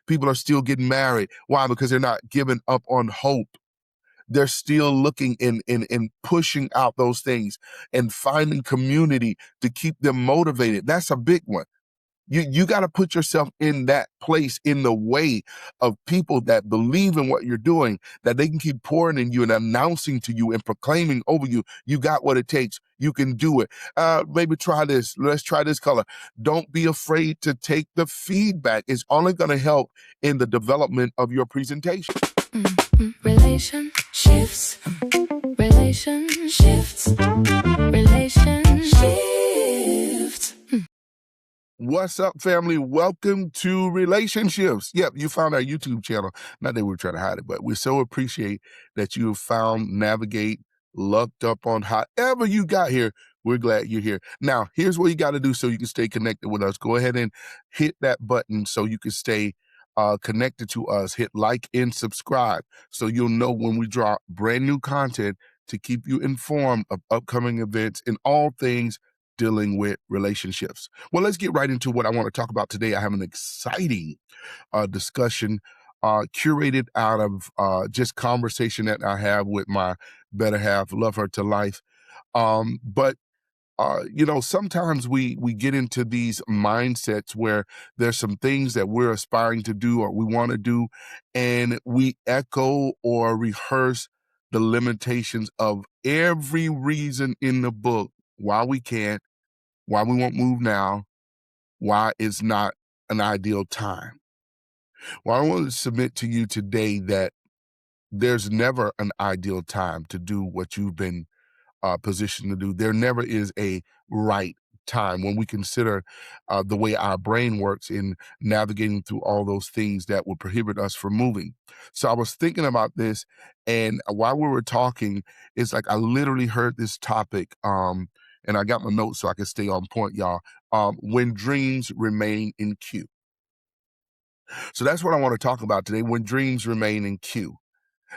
People are still getting married. Why? Because they're not giving up on hope. They're still looking and pushing out those things and finding community to keep them motivated. That's a big one. You got to put yourself in that place, in the way of people that believe in what you're doing, that they can keep pouring in you and announcing to you and proclaiming over you, you got what it takes. You can do it. Maybe try this. Let's try this color. Don't be afraid to take the feedback. It's only going to help in the development of your presentation. Relationships. Relationships. Relationships. What's up, family? Welcome to Relationships. Yep, you found our YouTube channel. Not that we're trying to hide it, but we so appreciate that you have found, navigate, looked up on however you got here. We're glad you're here. Now, here's what you got to do so you can stay connected with us. Go ahead and hit that button so you can stay connected to us. Hit like and subscribe so you'll know when we drop brand new content to keep you informed of upcoming events and all things dealing with relationships. Well, let's get right into what I want to talk about today. I have an exciting discussion curated out of just conversation that I have with my better half. Love her to life. But sometimes we get into these mindsets where there's some things that we're aspiring to do or we want to do, and we echo or rehearse the limitations of every reason in the book why we can't, why we won't move now, why it's not an ideal time. Well, I want to submit to you today that there's never an ideal time to do what you've been positioned to do. There never is a right time when we consider the way our brain works in navigating through all those things that would prohibit us from moving. So I was thinking about this, and while we were talking, it's like I literally heard this topic, and I got my notes so I can stay on point, y'all. When dreams remain in queue. So that's what I want to talk about today, when dreams remain in queue.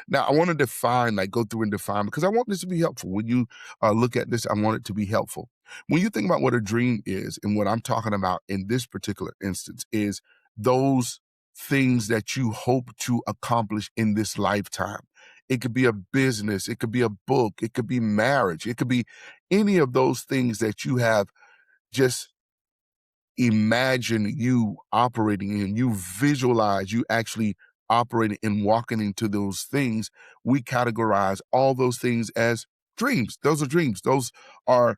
Now, I want to go through and define, because I want this to be helpful. When you look at this, I want it to be helpful. When you think about what a dream is, and what I'm talking about in this particular instance is those things that you hope to accomplish in this lifetime. It could be a business, it could be a book, it could be marriage, it could be any of those things that you have just imagine you operating in, you visualize you actually operating and walking into those things. We categorize all those things as dreams. Those are dreams. Those are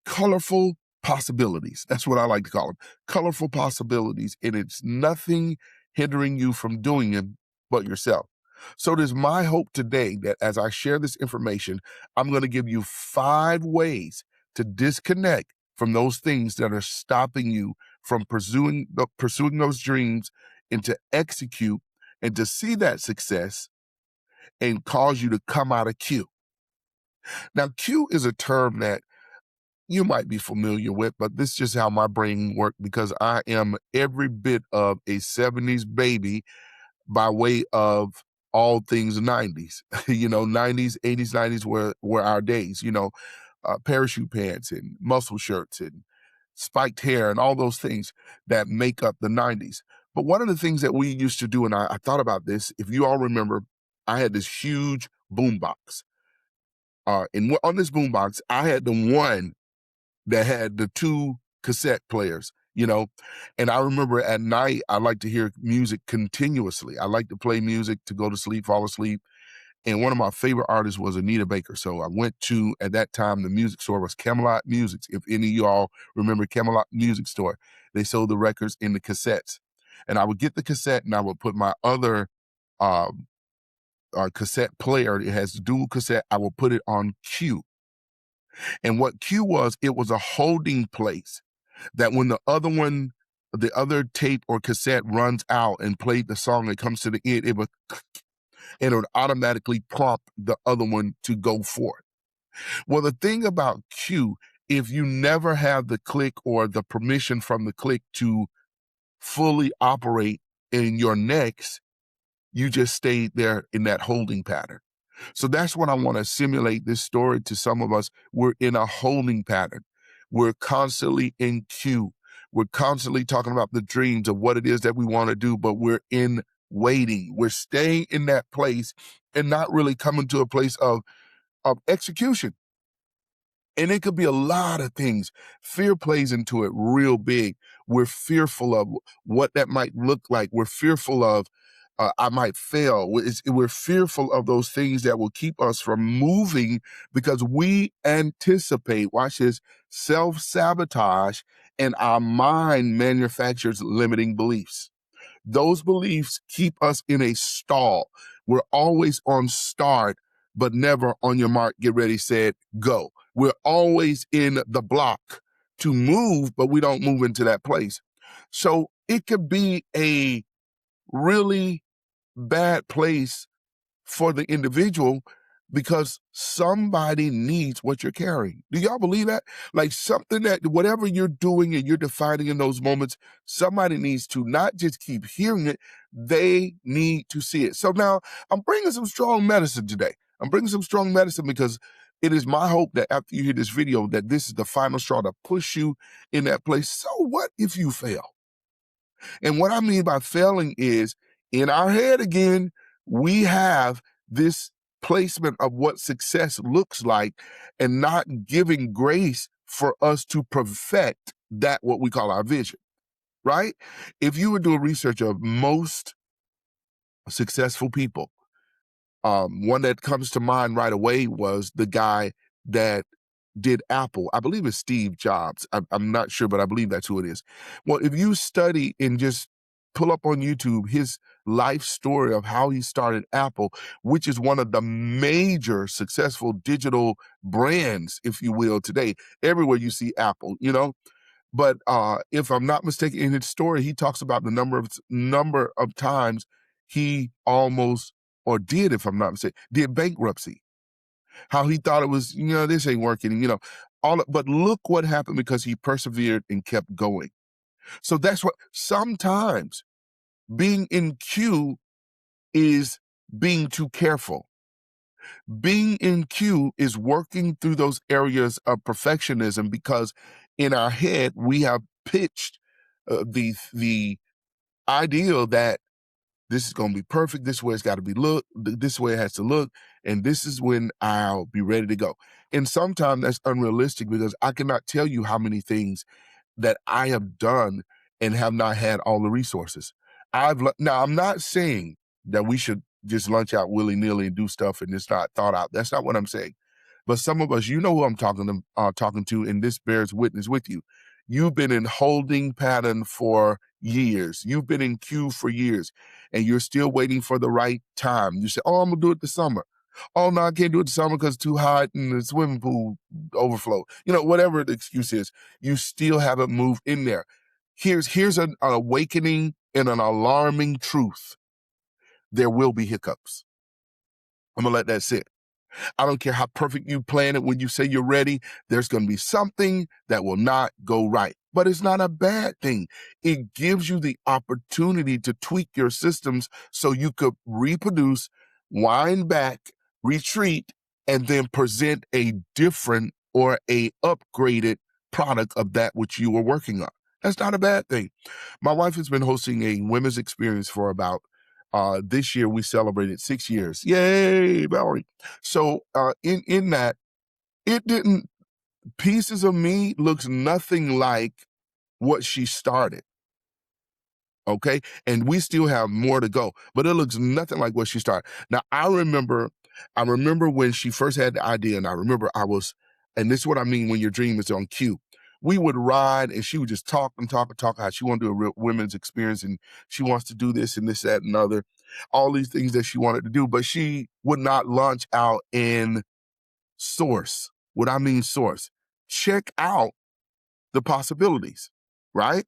colorful possibilities. That's what I like to call them. Colorful possibilities. And it's nothing hindering you from doing them but yourself. So it is my hope today that as I share this information, I'm going to give you 5 ways to disconnect from those things that are stopping you from pursuing those dreams, and to execute and to see that success and cause you to come out of queue. Now, queue is a term that you might be familiar with, but this is just how my brain works, because I am every bit of a 70s baby by way of all things 90s. 90s, 80s, 90s were our days, parachute pants and muscle shirts and spiked hair and all those things that make up the 90s. But one of the things that we used to do, and I thought about this, if you all remember, I had this huge boombox. And on this boombox, I had the one that had the 2 cassette players, and I remember at night, I like to hear music continuously. I like to play music to go to sleep, fall asleep. And one of my favorite artists was Anita Baker. So I went to, at that time, the music store was Camelot Music. If any of y'all remember Camelot Music Store, they sold the records in the cassettes. And I would get the cassette and I would put my other cassette player, it has dual cassette, I will put it on Q. And what Q was, it was a holding place that when the other tape or cassette runs out and played the song and comes to the end, it would automatically prompt the other one to go forth. Well, the thing about Q, if you never have the click or the permission from the click to fully operate in your next, you just stay there in that holding pattern. So that's what I want to simulate this story to some of us. We're in a holding pattern. We're constantly in queue. We're constantly talking about the dreams of what it is that we want to do, but we're in waiting. We're staying in that place and not really coming to a place of execution. And it could be a lot of things. Fear plays into it real big. We're fearful of what that might look like. We're fearful of, I might fail. We're fearful of those things that will keep us from moving because we anticipate, watch this, self-sabotage, and our mind manufactures limiting beliefs. Those beliefs keep us in a stall. We're always on start, but never on your mark, get ready, set, go. We're always in the block to move, but we don't move into that place. So it could be a really bad place for the individual because somebody needs what you're carrying. Do y'all believe that? Like something that whatever you're doing and you're defining in those moments, somebody needs to not just keep hearing it, they need to see it. So now I'm bringing some strong medicine today. I'm bringing some strong medicine because it is my hope that after you hear this video, that this is the final straw to push you in that place. So what if you fail? And what I mean by failing is in our head again, we have this placement of what success looks like and not giving grace for us to perfect that what we call our vision, right? If you would do a research of most successful people, one that comes to mind right away was the guy that did Apple. I believe it's Steve Jobs. I'm not sure, but I believe that's who it is. Well, if you study and just pull up on YouTube his life story of how he started Apple, which is one of the major successful digital brands, if you will, today. Everywhere you see Apple, you know. But if I'm not mistaken, in his story, he talks about the number of times he almost or did, if I'm not mistaken, did bankruptcy. How he thought it was, this ain't working, but look what happened because he persevered and kept going. So that's what sometimes being in queue is being too careful. Being in queue is working through those areas of perfectionism because in our head we have pitched the ideal that this is going to be perfect. This way it's got to be this way it has to look. And this is when I'll be ready to go. And sometimes that's unrealistic because I cannot tell you how many things that I have done and have not had all the resources. Now, I'm not saying that we should just lunch out willy-nilly and do stuff and it's not thought out. That's not what I'm saying. But some of us, you know who I'm talking to, and this bears witness with you. You've been in holding pattern for years. You've been in queue for years, and you're still waiting for the right time. You say, oh, I'm going to do it this summer. Oh, no, I can't do it this summer because it's too hot and the swimming pool overflow. Whatever the excuse is, you still haven't moved in there. Here's an awakening and an alarming truth. There will be hiccups. I'm going to let that sit. I don't care how perfect you plan it when you say you're ready, there's going to be something that will not go right. But it's not a bad thing. It gives you the opportunity to tweak your systems so you could reproduce, wind back, retreat, and then present a different or a upgraded product of that which you were working on. That's not a bad thing. My wife has been hosting a women's experience for about this year we celebrated 6 years. Yay, Valerie. So in that, it didn't, pieces of me looks nothing like what she started. Okay. And we still have more to go, but it looks nothing like what she started. Now I remember when she first had the idea, and I remember and this is what I mean when your dream is on cue. We would ride and she would just talk and talk and talk how she wanted to do a real women's experience and she wants to do this and this, that, and other, all these things that she wanted to do, but she would not launch out in source. What I mean source, check out the possibilities, right?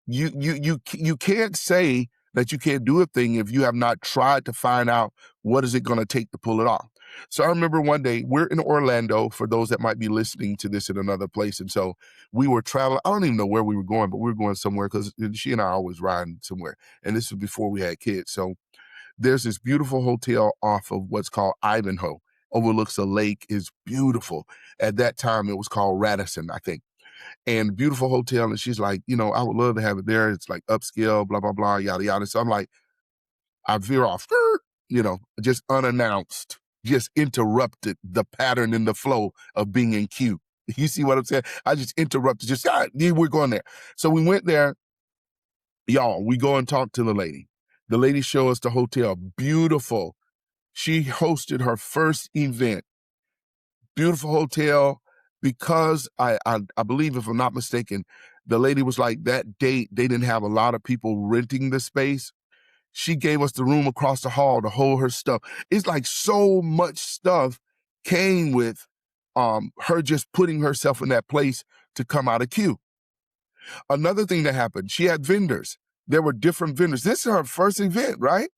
You can't say that you can't do a thing if you have not tried to find out what is it going to take to pull it off. So I remember one day we're in Orlando, for those that might be listening to this in another place. And so we were traveling. I don't even know where we were going, but we were going somewhere because she and I are always riding somewhere. And this was before we had kids. So there's this beautiful hotel off of what's called Ivanhoe, overlooks a lake, is beautiful. At that time, it was called Radisson, I think. and beautiful hotel. And she's like, I would love to have it there. It's like upscale, blah, blah, blah, yada, yada. So I'm like, I veer off, just unannounced, just interrupted the pattern and the flow of being in queue. You see what I'm saying? I just interrupted, we're going there. So we went there, y'all, we go and talk to the lady. The lady showed us the hotel, beautiful. She hosted her first event, beautiful hotel, because I believe, if I'm not mistaken, the lady was like, that date, they didn't have a lot of people renting the space. She gave us the room across the hall to hold her stuff. It's like so much stuff came with her just putting herself in that place to come out of queue. Another thing that happened, she had vendors. There were different vendors. This is her first event, right?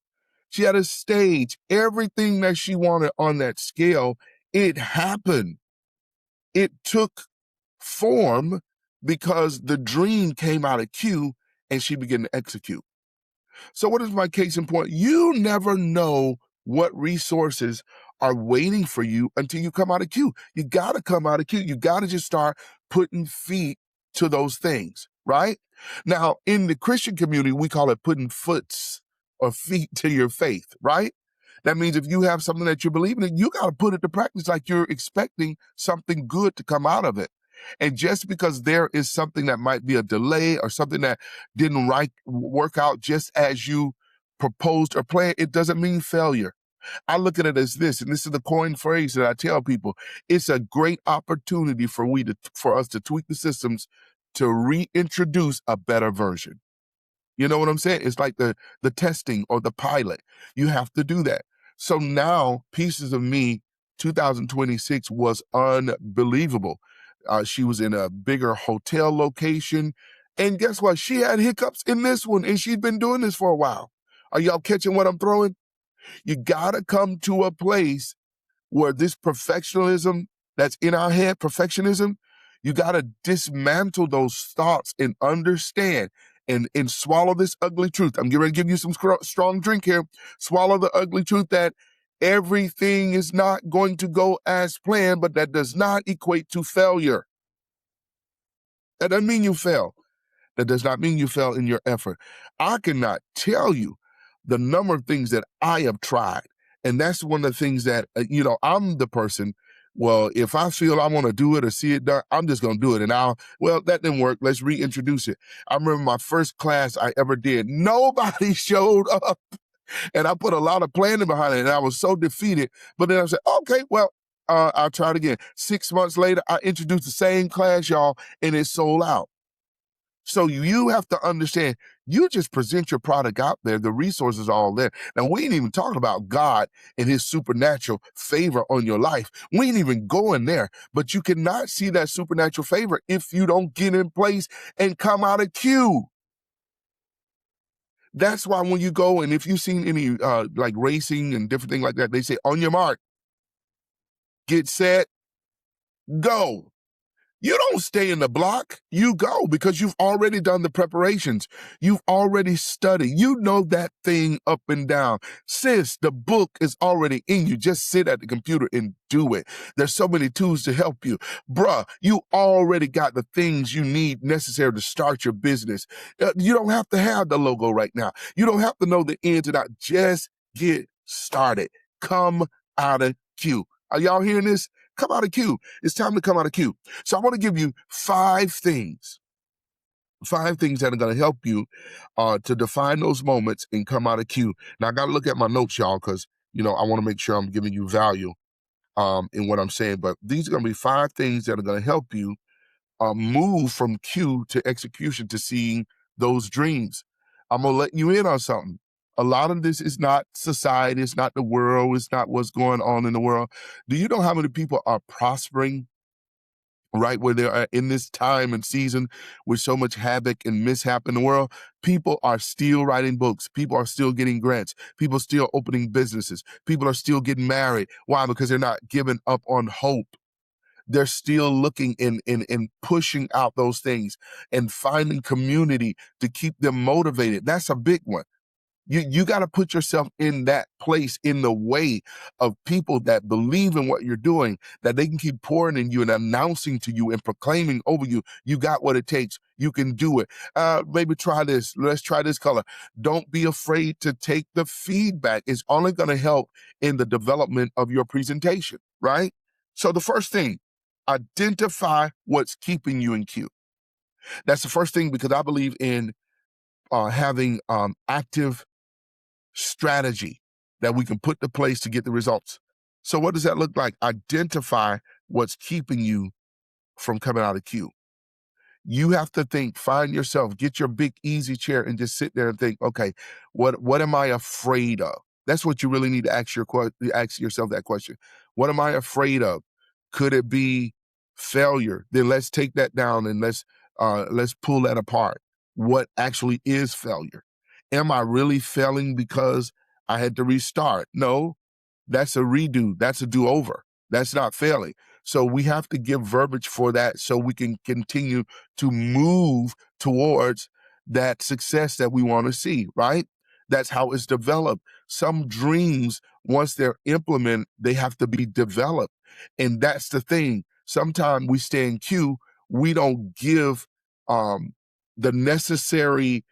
She had a stage, everything that she wanted on that scale. It happened. It took form because the dream came out of queue and she began to execute. So what is my case in point? You never know what resources are waiting for you until you come out of queue. You got to come out of queue. You got to just start putting feet to those things, right? Now, in the Christian community, we call it putting foots or feet to your faith, right? That means if you have something that you believe in, you got to put it to practice like you're expecting something good to come out of it. And just because there is something that might be a delay or something that didn't work out just as you proposed or planned, it doesn't mean failure. I look at it as this, and this is the coin phrase that I tell people. It's a great opportunity for us to tweak the systems to reintroduce a better version. You know what I'm saying? It's like the testing or the pilot. You have to do that. So now, Pieces of Me 2026 was unbelievable. She was in a bigger hotel location. And guess what? She had hiccups in this one, and she'd been doing this for a while. Are y'all catching what I'm throwing? You got to come to a place where this perfectionism that's in our head, perfectionism, you got to dismantle those thoughts and understand and swallow this ugly truth. I'm going to give you some strong drink here. Swallow the ugly truth that everything is not going to go as planned, but that does not equate to failure. That doesn't mean you fail. That does not mean you fail in your effort. I cannot tell you the number of things that I have tried. And that's one of the things that, I'm the person, well, if I feel I want to do it or see it done, I'm just going to do it. And that didn't work. Let's reintroduce it. I remember my first class I ever did. Nobody showed up. And I put a lot of planning behind it, and I was so defeated. But then I said, okay, well, I'll try it again. 6 months later, I introduced the same class, y'all, and it sold out. So you have to understand, you just present your product out there. The resources are all there. Now, we ain't even talking about God and his supernatural favor on your life. We ain't even going there. But you cannot see that supernatural favor if you don't get in place and come out of queue. That's why when you go, and if you've seen any like racing and different things like that, they say, on your mark, get set, go. You don't stay in the block. You go because you've already done the preparations. You've already studied. You know that thing up and down. Sis, the book is already in you. Just sit at the computer and do it. There's so many tools to help you. Bruh, you already got the things you need necessary to start your business. You don't have to have the logo right now. You don't have to know the ins and outs. Just get started. Come out of queue. Are y'all hearing this? Come out of queue. It's time to come out of queue. So I want to give you 5 things that are going to help you to define those moments and come out of queue. Now, I got to look at my notes, y'all, because, I want to make sure I'm giving you value in what I'm saying. But these are going to be 5 things that are going to help you move from queue to execution to seeing those dreams. I'm going to let you in on something. A lot of this is not society. It's not the world. It's not what's going on in the world. Do you know how many people are prospering right where they are in this time and season with so much havoc and mishap in the world? People are still writing books. People are still getting grants. People are still opening businesses. People are still getting married. Why? Because they're not giving up on hope. They're still looking and pushing out those things and finding community to keep them motivated. That's a big one. You got to put yourself in that place, in the way of people that believe in what you're doing, that they can keep pouring in you and announcing to you and proclaiming over you, you got what it takes. You can do it. Maybe try this. Let's try this color. Don't be afraid to take the feedback. It's only going to help in the development of your presentation, right? So the first thing, identify what's keeping you in queue. That's the first thing, because I believe in having active strategy that we can put to place to get the results. So what does that look like? Identify what's keeping you from coming out of queue. You have to think, find yourself, get your big easy chair and just sit there and think, okay, what am I afraid of? That's what you really need to ask yourself that question. What am I afraid of? Could it be failure? Then let's take that down and let's pull that apart. What actually is failure? Am I really failing because I had to restart? No, that's a redo. That's a do-over. That's not failing. So we have to give verbiage for that so we can continue to move towards that success that we want to see, right? That's how it's developed. Some dreams, once they're implemented, they have to be developed. And that's the thing. Sometimes we stay in queue. We don't give the necessary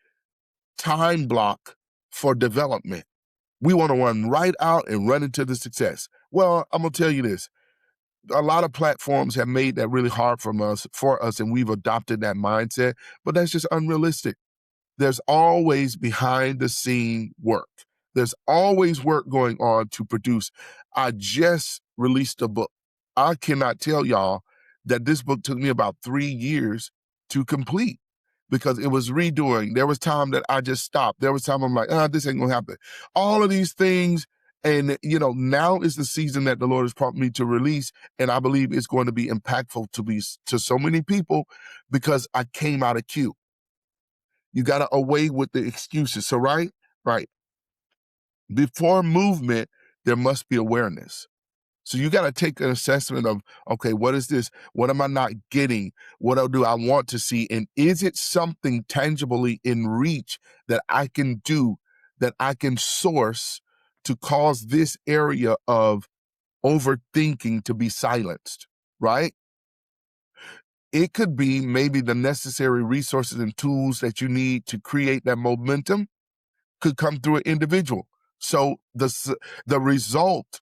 time block for development. We want to run right out and run into the success. Well, I'm going to tell you this. A lot of platforms have made that really hard for us, and we've adopted that mindset, but that's just unrealistic. There's always behind the scene work. There's always work going on to produce. I just released a book. I cannot tell y'all that this book took me about 3 years to complete, because it was redoing. There was time that I just stopped. There was time I'm like, this ain't gonna happen. All of these things. And, now is the season that the Lord has prompted me to release. And I believe it's going to be impactful to so many people, because I came out of queue. You got to away with the excuses. So, right. Before movement, there must be awareness. So you got to take an assessment of, okay, what is this? What am I not getting? What do I want to see? And is it something tangibly in reach that I can do, that I can source to cause this area of overthinking to be silenced, right? It could be maybe the necessary resources and tools that you need to create that momentum could come through an individual. So the result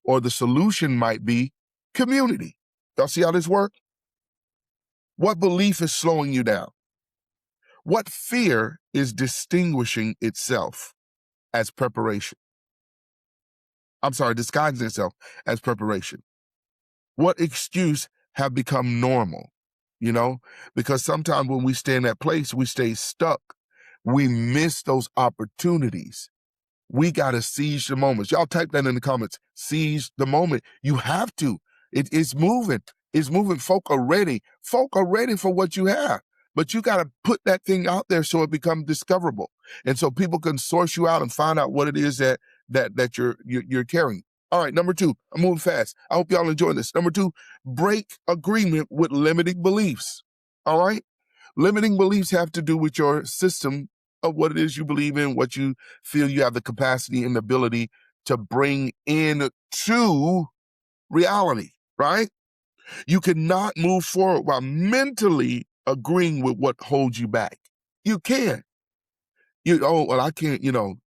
or the solution might be community. Y'all see how this works? What belief is slowing you down? What fear is distinguishing itself as preparation? Disguising itself as preparation. What excuse have become normal? Because sometimes when we stay in that place, we stay stuck. We miss those opportunities. We got to seize the moments. Y'all type that in the comments. Seize the moment. You have to. It's moving. It's moving. Folk are ready. Folk are ready for what you have. But you got to put that thing out there so it becomes discoverable. And so people can source you out and find out what it is that you're carrying. All right, number 2, I'm moving fast. I hope y'all enjoy this. Number 2, break agreement with limiting beliefs. All right? Limiting beliefs have to do with your system of what it is you believe in, what you feel you have the capacity and ability to bring into reality, right? You cannot move forward while mentally agreeing with what holds you back. You can. I can't,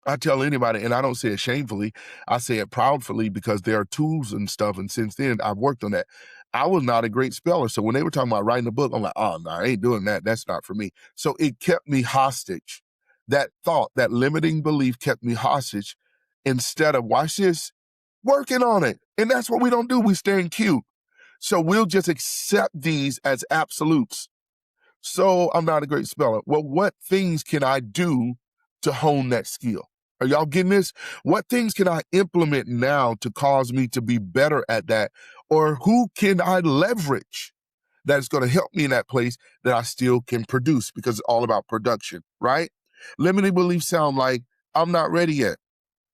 I tell anybody, and I don't say it shamefully, I say it proudly, because there are tools and stuff. And since then, I've worked on that. I was not a great speller. So when they were talking about writing a book, I'm like, oh, no, I ain't doing that. That's not for me. So it kept me hostage. That thought, that limiting belief kept me hostage, instead of, watch this, working on it. And that's what we don't do. We stay in queue. So we'll just accept these as absolutes. So I'm not a great speller. Well, what things can I do to hone that skill? Are y'all getting this? What things can I implement now to cause me to be better at that? Or who can I leverage that's going to help me in that place that I still can produce? Because it's all about production, right? Limiting beliefs sound like, I'm not ready yet.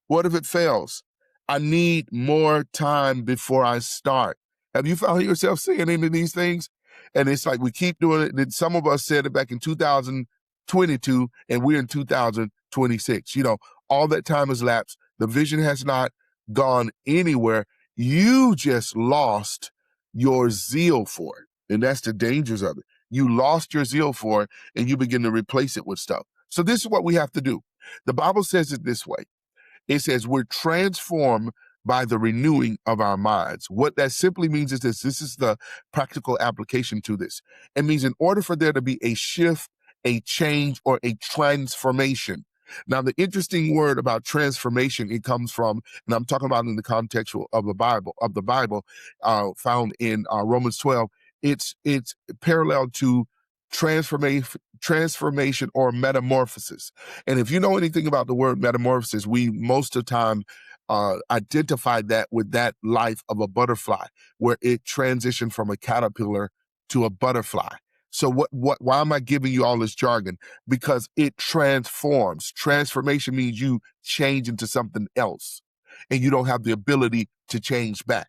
What if it fails? I need more time before I start. Have you found yourself saying any of these things? And it's like we keep doing it. Then some of us said it back in 2022, and we're in 2023. 26. All that time has lapsed. The vision has not gone anywhere. You just lost your zeal for it. And that's the dangers of it. You lost your zeal for it and you begin to replace it with stuff. So this is what we have to do. The Bible says it this way. It says we're transformed by the renewing of our minds. What that simply means is this is the practical application to this. It means in order for there to be a shift, a change, or a transformation. Now, the interesting word about transformation, it comes from, and I'm talking about in the context of the Bible, found in Romans 12. It's parallel to transformation or metamorphosis. And if you know anything about the word metamorphosis, we most of the time identify that with that life of a butterfly, where it transitioned from a caterpillar to a butterfly. So why am I giving you all this jargon? Because it transforms. Transformation means you change into something else and you don't have the ability to change back.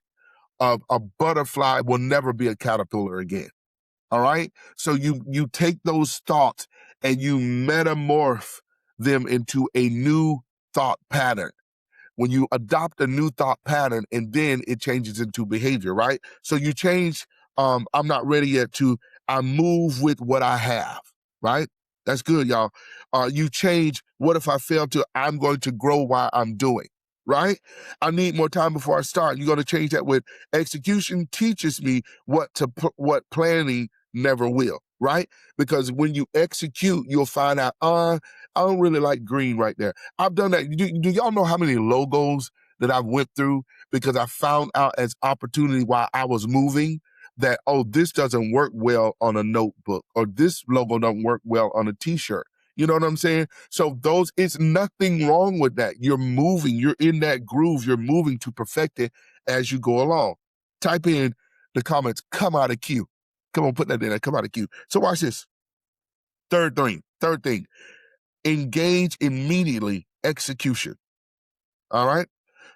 A butterfly will never be a caterpillar again. All right. So you take those thoughts and you metamorph them into a new thought pattern. When you adopt a new thought pattern and then it changes into behavior, right? So you change, I'm not ready yet to, I move with what I have, right? That's good, y'all. You change, what if I fail to, I'm going to grow while I'm doing, right? I need more time before I start. You're going to change that with execution teaches me what planning never will, right? Because when you execute, you'll find out, I don't really like green right there. I've done that. Do y'all know how many logos that I've went through because I found out as opportunity while I was moving that, this doesn't work well on a notebook, or this logo don't work well on a t-shirt. You know what I'm saying? So it's nothing wrong with that. You're moving, you're in that groove, you're moving to perfect it as you go along. Type in the comments, come out of queue. Come on, put that in there, come out of queue. So watch this. Third thing, engage immediately, execution. All right?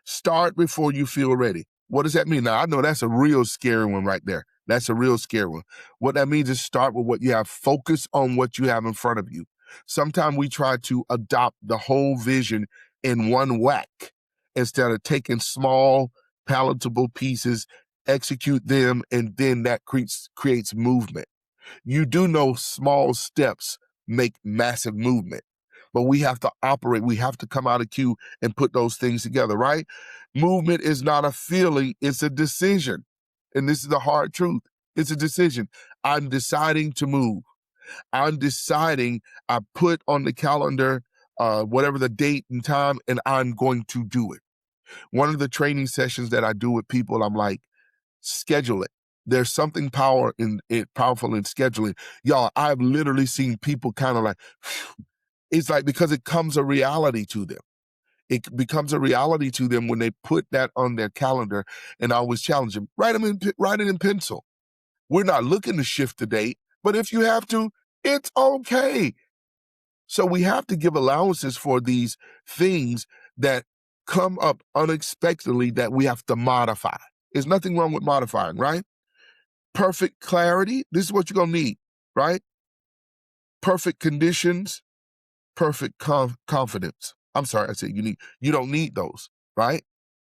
Start before you feel ready. What does that mean? Now, I know that's a real scary one right there. That's a real scary one. What that means is start with what you have. Focus on what you have in front of you. Sometimes we try to adopt the whole vision in one whack instead of taking small, palatable pieces, execute them, and then that creates movement. You do know small steps make massive movement, but we have to operate. We have to come out of queue and put those things together, right? Movement is not a feeling, it's a decision. And this is the hard truth. It's a decision. I'm deciding to move. I'm deciding, I put on the calendar, whatever the date and time, and I'm going to do it. One of the training sessions that I do with people, I'm like, schedule it. There's something powerful in scheduling. Y'all, I've literally seen people kind of like, it's like, because it becomes a reality to them. It becomes a reality to them when they put that on their calendar, and I always challenge them, write it in pencil. We're not looking to shift the date, but if you have to, it's okay. So we have to give allowances for these things that come up unexpectedly that we have to modify. There's nothing wrong with modifying, right? Perfect clarity, this is what you're going to need, right? Perfect conditions, perfect confidence. I'm sorry, I said you don't need those, right?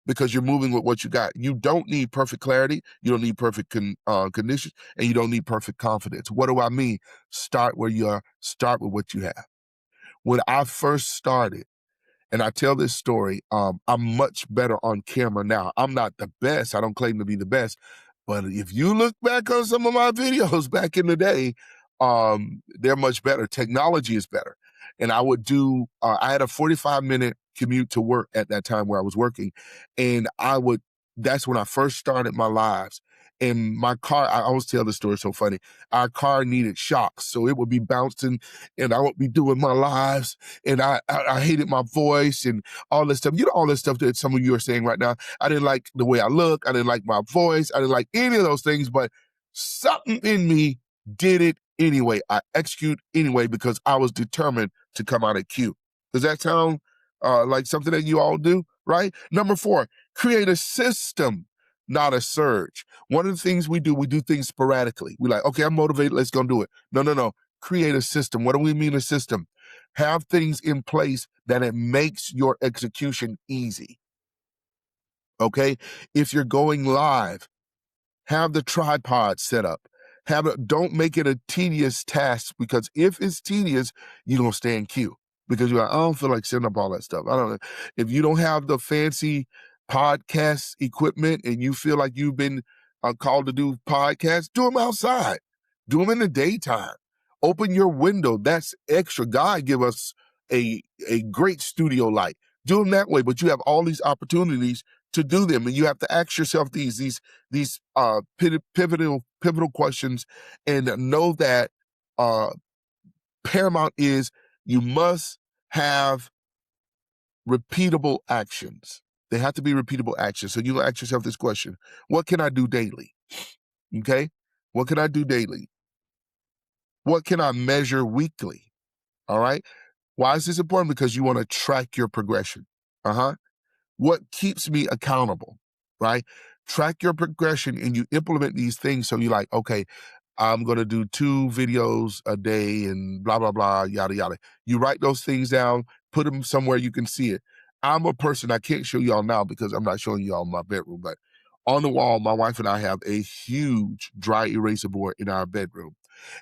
Because you're moving with what you got. You don't need perfect clarity, you don't need perfect conditions, and you don't need perfect confidence. What do I mean? Start where you are, start with what you have. When I first started, and I tell this story, I'm much better on camera now. I'm not the best. I don't claim to be the best. But if you look back on some of my videos back in the day, they're much better. Technology is better. And I would do, I had a 45-minute commute to work at that time where I was working. And that's when I first started my lives. And my car, I always tell the story, so funny. Our car needed shocks. So it would be bouncing and I would be doing my lives. And I hated my voice and all this stuff. You know, all this stuff that some of you are saying right now. I didn't like the way I look. I didn't like my voice. I didn't like any of those things, but something in me did it anyway. I execute anyway because I was determined to come out of queue. Does that sound like something that you all do, right? Number 4, create a system, not a surge. One of the things we do things sporadically. We're like, okay, I'm motivated, let's go do it. No. Create a system. What do we mean a system? Have things in place that it makes your execution easy. Okay? If you're going live, have the tripod set up. Don't make it a tedious task, because if it's tedious, you're gonna stay in queue because you're like, I don't feel like setting up all that stuff. I don't know. If you don't have the fancy podcast equipment and you feel like you've been called to do podcasts, do them outside. Do them in the daytime. Open your window. That's extra. God give us a great studio light. Do them that way, but you have all these opportunities to do them, and you have to ask yourself these pivotal questions, and know that paramount is you must have repeatable actions. They have to be repeatable actions. So you ask yourself this question: what can I do daily? Okay, what can I do daily? What can I measure weekly? All right. Why is this important? Because you want to track your progression. What keeps me accountable, right? Track your progression and you implement these things. So you're like, okay, I'm going to do 2 videos a day and blah, blah, blah, yada, yada. You write those things down, put them somewhere you can see it. I'm a person, I can't show y'all now because I'm not showing y'all my bedroom, but on the wall, my wife and I have a huge dry eraser board in our bedroom.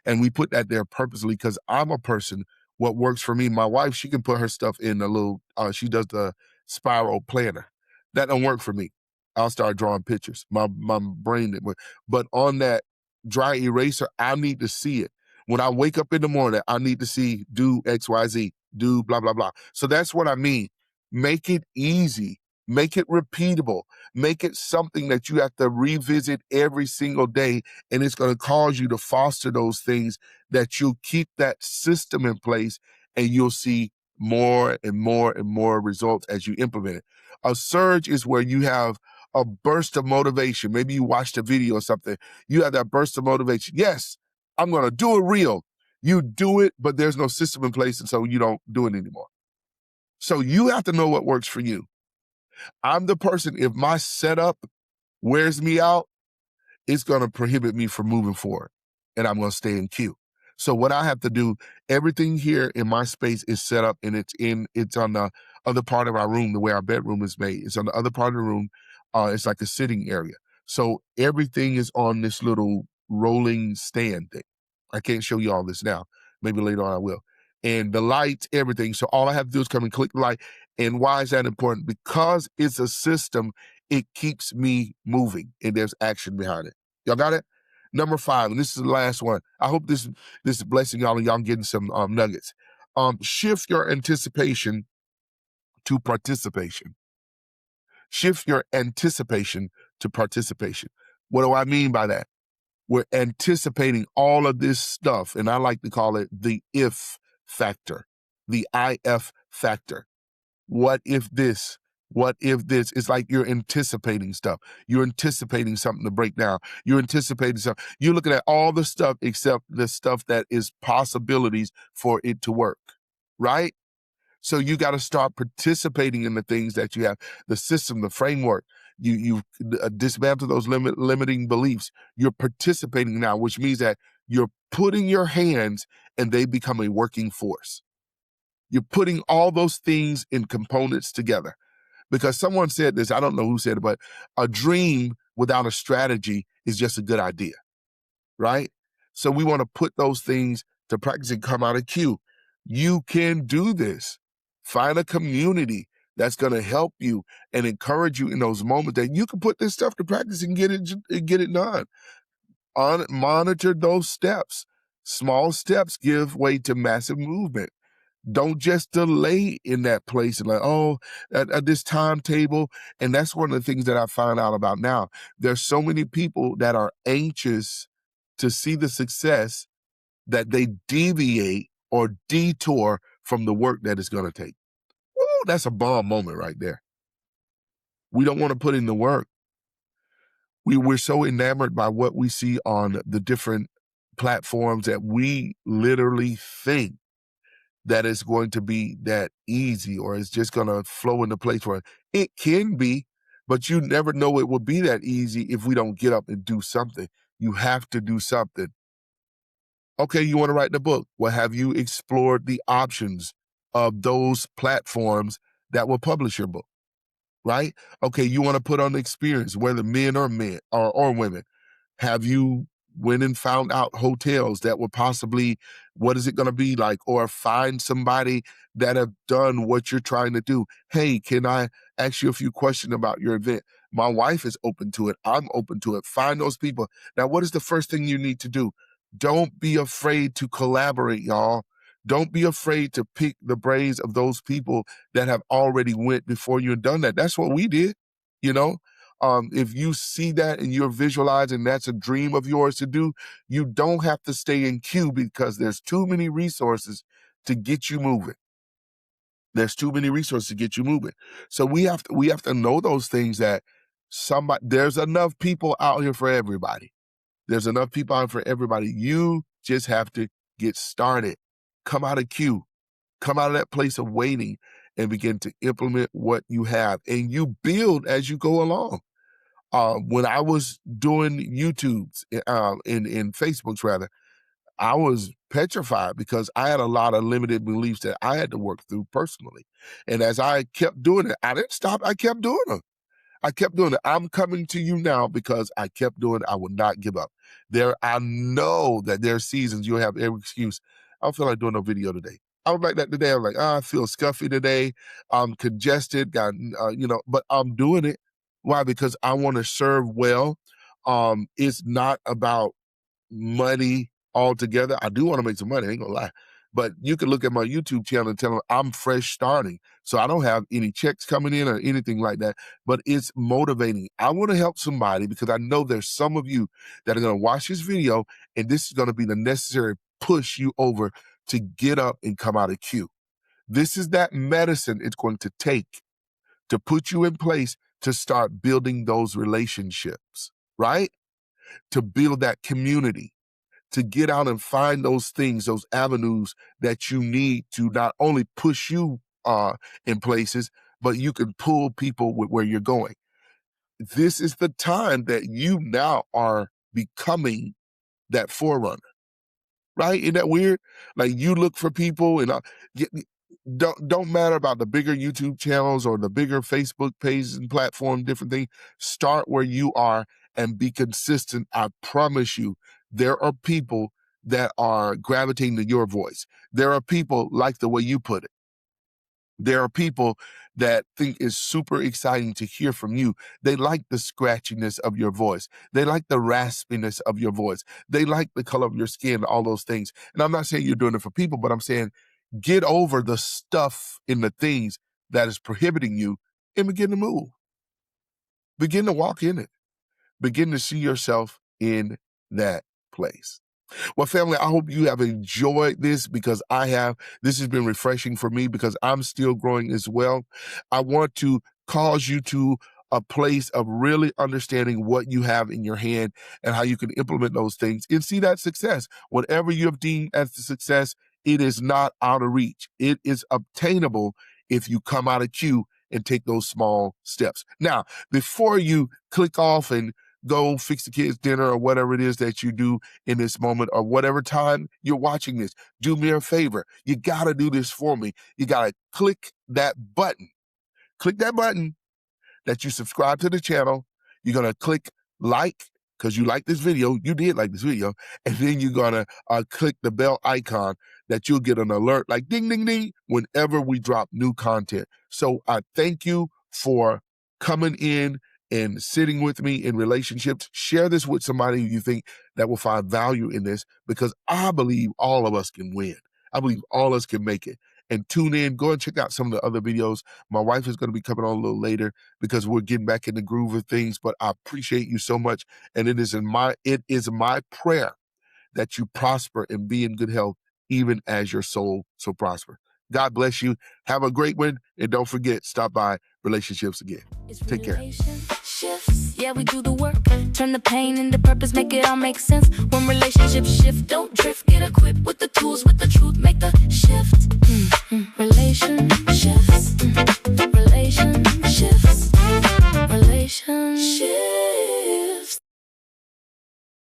And we put that there purposely because I'm a person, what works for me, my wife, she can put her stuff in a little, she does the spiral planner. That don't work for me. I'll start drawing pictures. My brain didn't work. But on that dry eraser, I need to see it. When I wake up in the morning, I need to see do XYZ, do blah, blah, blah. So that's what I mean. Make it easy. Make it repeatable. Make it something that you have to revisit every single day. And it's going to cause you to foster those things that you'll keep that system in place, and you'll see more and more and more results as you implement it. A surge is where you have a burst of motivation. Maybe you watched a video or something. You have that burst of motivation. Yes, I'm going to do a reel. You do it, but there's no system in place, and so you don't do it anymore. So you have to know what works for you. I'm the person, if my setup wears me out, it's going to prohibit me from moving forward, and I'm going to stay in queue. So what I have to do, everything here in my space is set up, and it's on the other part of our room, the way our bedroom is made. It's on the other part of the room. It's like a sitting area. So everything is on this little rolling stand thing. I can't show you all this now. Maybe later on I will. And the lights, everything. So all I have to do is come and click the light. And why is that important? Because it's a system, it keeps me moving, and there's action behind it. Y'all got it? Number 5, and this is the last one. I hope this is blessing y'all and y'all getting some nuggets. Shift your anticipation to participation. Shift your anticipation to participation. What do I mean by that? We're anticipating all of this stuff, and I like to call it the if factor, the IF factor. What if this? What if this? It's like you're anticipating stuff. You're anticipating something to break down. You're anticipating something. You're looking at all the stuff except the stuff that is possibilities for it to work, right? So you got to start participating in the things that you have, the system, the framework. You dismantle those limiting beliefs. You're participating now, which means that you're putting your hands and they become a working force. You're putting all those things in components together. Because someone said this, I don't know who said it, but a dream without a strategy is just a good idea, right? So we want to put those things to practice and come out of queue. You can do this. Find a community that's going to help you and encourage you in those moments that you can put this stuff to practice and get it done. Monitor those steps. Small steps give way to massive movement. Don't just delay in that place and like, oh, at this timetable. And that's one of the things that I find out about now. There's so many people that are anxious to see the success that they deviate or detour from the work that it's going to take. Woo, that's a bomb moment right there. We don't want to put in the work. We're so enamored by what we see on the different platforms that we literally think that it's going to be that easy or it's just going to flow into place for it. It can be, but you never know it will be that easy if we don't get up and do something. You have to do something. Okay, you want to write the book. Well, have you explored the options of those platforms that will publish your book, right? Okay, you want to put on the experience, whether men or women. Have you went and found out hotels that will possibly, what is it going to be like? Or find somebody that have done what you're trying to do. Hey, can I ask you a few questions about your event? My wife is open to it. I'm open to it. Find those people. Now, what is the first thing you need to do? Don't be afraid to collaborate, y'all. Don't be afraid to pick the brains of those people that have already went before you and done that. That's what we did, you know? If you see that and you're visualizing that's a dream of yours to do, you don't have to stay in queue because there's too many resources to get you moving. There's too many resources to get you moving. So we have to know those things, that there's enough people out here for everybody. There's enough people out for everybody. You just have to get started. Come out of queue. Come out of that place of waiting and begin to implement what you have. And you build as you go along. When I was doing YouTubes in Facebooks rather, I was petrified because I had a lot of limited beliefs that I had to work through personally. And as I kept doing it, I didn't stop. I kept doing them. I kept doing it. I'm coming to you now because I kept doing it. I would not give up. I know that there are seasons you'll have every excuse. I don't feel like doing a video today. I was like that today. I was like, I feel scuffy today. I'm congested, but I'm doing it. Why? Because I want to serve well. It's not about money altogether. I do want to make some money, I ain't gonna lie. But you can look at my YouTube channel and tell them I'm fresh starting. So I don't have any checks coming in or anything like that, but it's motivating. I want to help somebody because I know there's some of you that are going to watch this video and this is going to be the necessary push you over to get up and come out of queue. This is that medicine it's going to take to put you in place to start building those relationships, right? To build that community, to get out and find those things, those avenues that you need to not only push you in places, but you can pull people with where you're going. This is the time that you now are becoming that forerunner, right? Isn't that weird? Like you look for people and don't matter about the bigger YouTube channels or the bigger Facebook pages and platform, different things. Start where you are and be consistent. I promise you, there are people that are gravitating to your voice. There are people like the way you put it. There are people that think it's super exciting to hear from you. They like the scratchiness of your voice. They like the raspiness of your voice. They like the color of your skin, all those things. And I'm not saying you're doing it for people, but I'm saying get over the stuff in the things that is prohibiting you and begin to move. Begin to walk in it. Begin to see yourself in that place. Well, family, I hope you have enjoyed this because I have. This has been refreshing for me because I'm still growing as well. I want to cause you to a place of really understanding what you have in your hand and how you can implement those things and see that success. Whatever you have deemed as the success, it is not out of reach. It is obtainable if you come out of queue and take those small steps. Now, before you click off and go fix the kids' dinner or whatever it is that you do in this moment or whatever time you're watching this, do me a favor. You got to do this for me. You got to click that button. Click that button that you subscribe to the channel. You're going to click like because you like this video. You did like this video. And then you're going to click the bell icon that you'll get an alert like ding, ding, ding whenever we drop new content. So I thank you for coming in and sitting with me in relationships. Share this with somebody you think that will find value in this because I believe all of us can win. I believe all of us can make it. And tune in. Go and check out some of the other videos. My wife is going to be coming on a little later because we're getting back in the groove of things. But I appreciate you so much. And it is my prayer that you prosper and be in good health, even as your soul so prosper. God bless you. Have a great one. And don't forget, stop by Relationships again. Take care. Shifts, yeah, we do the work. Turn the pain into purpose, make it all make sense. When relationships shift, don't drift. Get equipped with the tools, with the truth, make the shift.